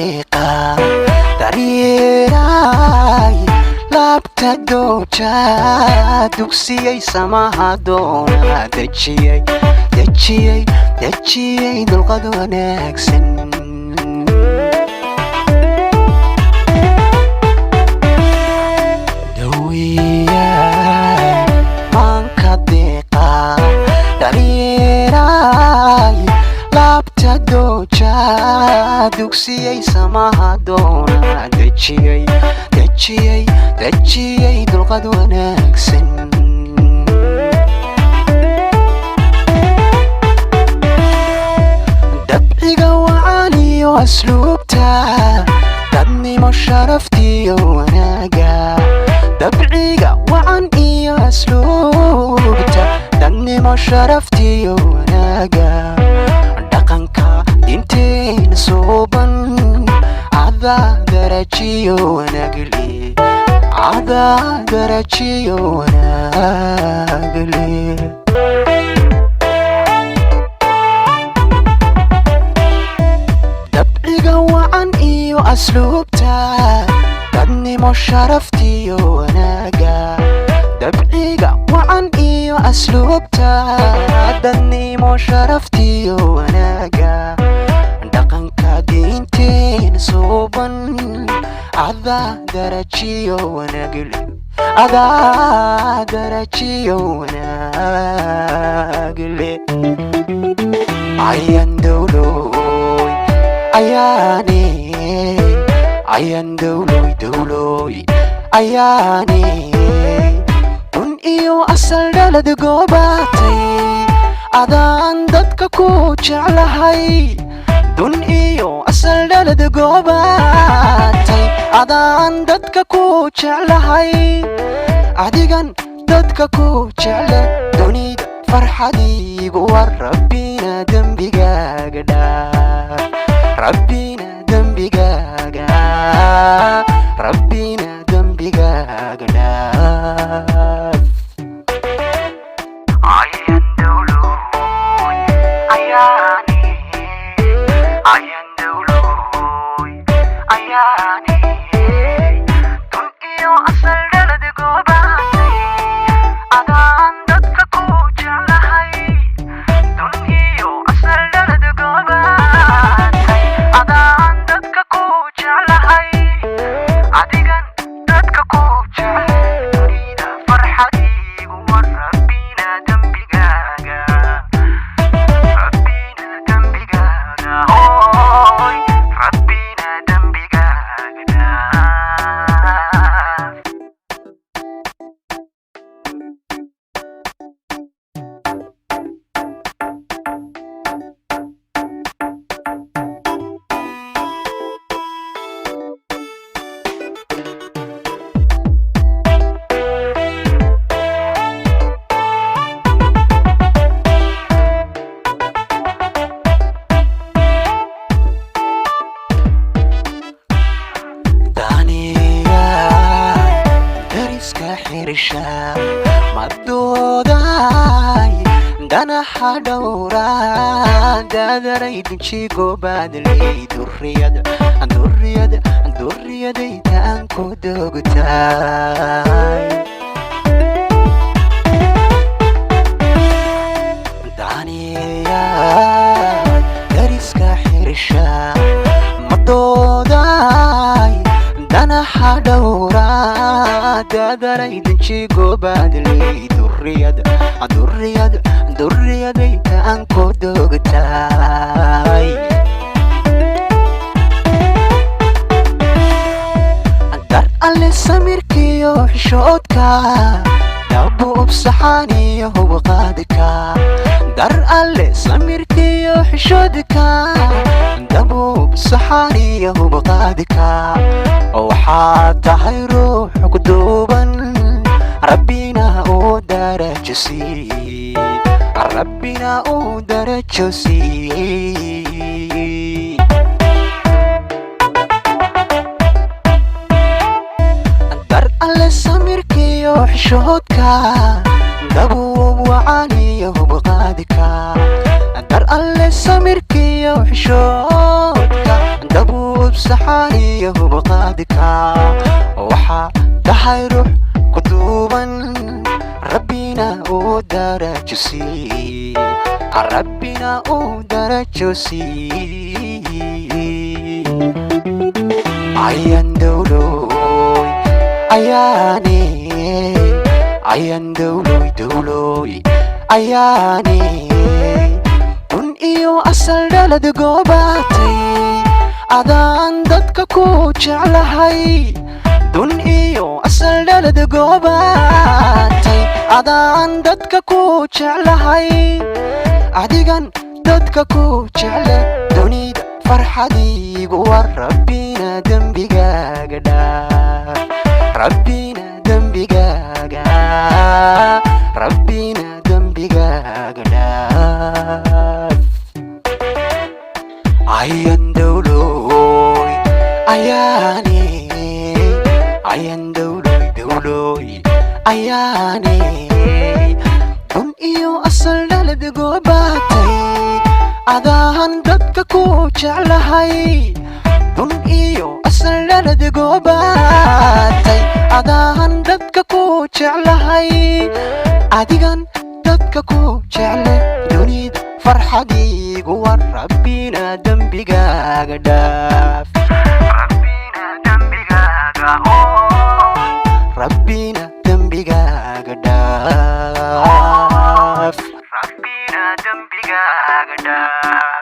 deeqa daryeeray laabta dooja dugsiyay samaha doona dejiyay dulqad wanaagsan dawiyay maanka deeqa daryeeray laabta dooja dugsiyay samaha doona dejiyay dulqad wanaagsan dabciga wacan iyo asluubta dadnimo sharaftiyo wanaaga dabciga wacan iyo asluubta dadnimo sharaftiyo wanaaga dhaqanka dinteen suuban ada darajiyo wanaagle dabciga wacan iyo asluubta dadnimo sharaftiyo wanaaga dabciga wacan iyo asluubta dadnimo sharaftiyo wanaaga dhaqanka diinteen suuban ada darajiyo wanaagle ayan dawloy ayaane dun iyo asal dhalad goobatay adaan dadka ku jeclahay dun iyo asal dhalad goobatay adaan dadka ku jeclahay adigan dadka ku jecle dunida farxadiigu war rabbina dembigaaga dhaaf rabbina dembigaaga dhaaf ayan dawloy ayaane dun iyo asal dhalad goobatay adaan dadka ku jeclahay dun iyo asal dhalad goobatay adaan dadka ku jeclahay adigan dadka ku jecle dunida farxadiigu war rabbina dembigaaga hooy rabbina dembigaaga dhaaf madooday danaha dhowra dadaray dunjigo baadley durriyadaytaan ku dogtay daniyay dariska xirsha madooday danaha dhowra dadaray dunjigo baadley durriyadaytaan ku dogtay dar alle samirkiyo xishoodka dabuub saxaaniyo hubqaadka dar alle samirkiyo xishoodka dabuub saxaaniyo hubqaadka waxaad tahay ruux kuduuban rabbina uu darajo siiyey dar alle samirkiyo xishoodka dabuub wacaaniyo hubqaadka dar alle samirkiyo xishoodka dabuub saxaaniyo baqaadika waxa tahay ruux ku duuban rabbina uu darajo sii rabbina uu darajo sii ayan dawloy ayaane ayan dawloy ayaane kun iyo asal dhalad goobatay adaan dadka ku jeclahay dun iyo asal dhalad goobatay adaan dadka ku jeclahay adigan dadka ku jecle dunida farxadiigu war rabbina dembigaaga dhaaf rabbina dembigaaga dhaaf ayan dawloy ayaane ayan dawloy ayaane dun iyo asal dhalad goobatay adaan dadka ku jeclahay dun iyo asal dhalad goobatay adaan dadka ku jeclahay adigan dadka ku jecle dunida farxadiigu war rabbina dembigaaga dhaaf rabbina dembigaaga dhaaf rabbina dembigaaga dhaaf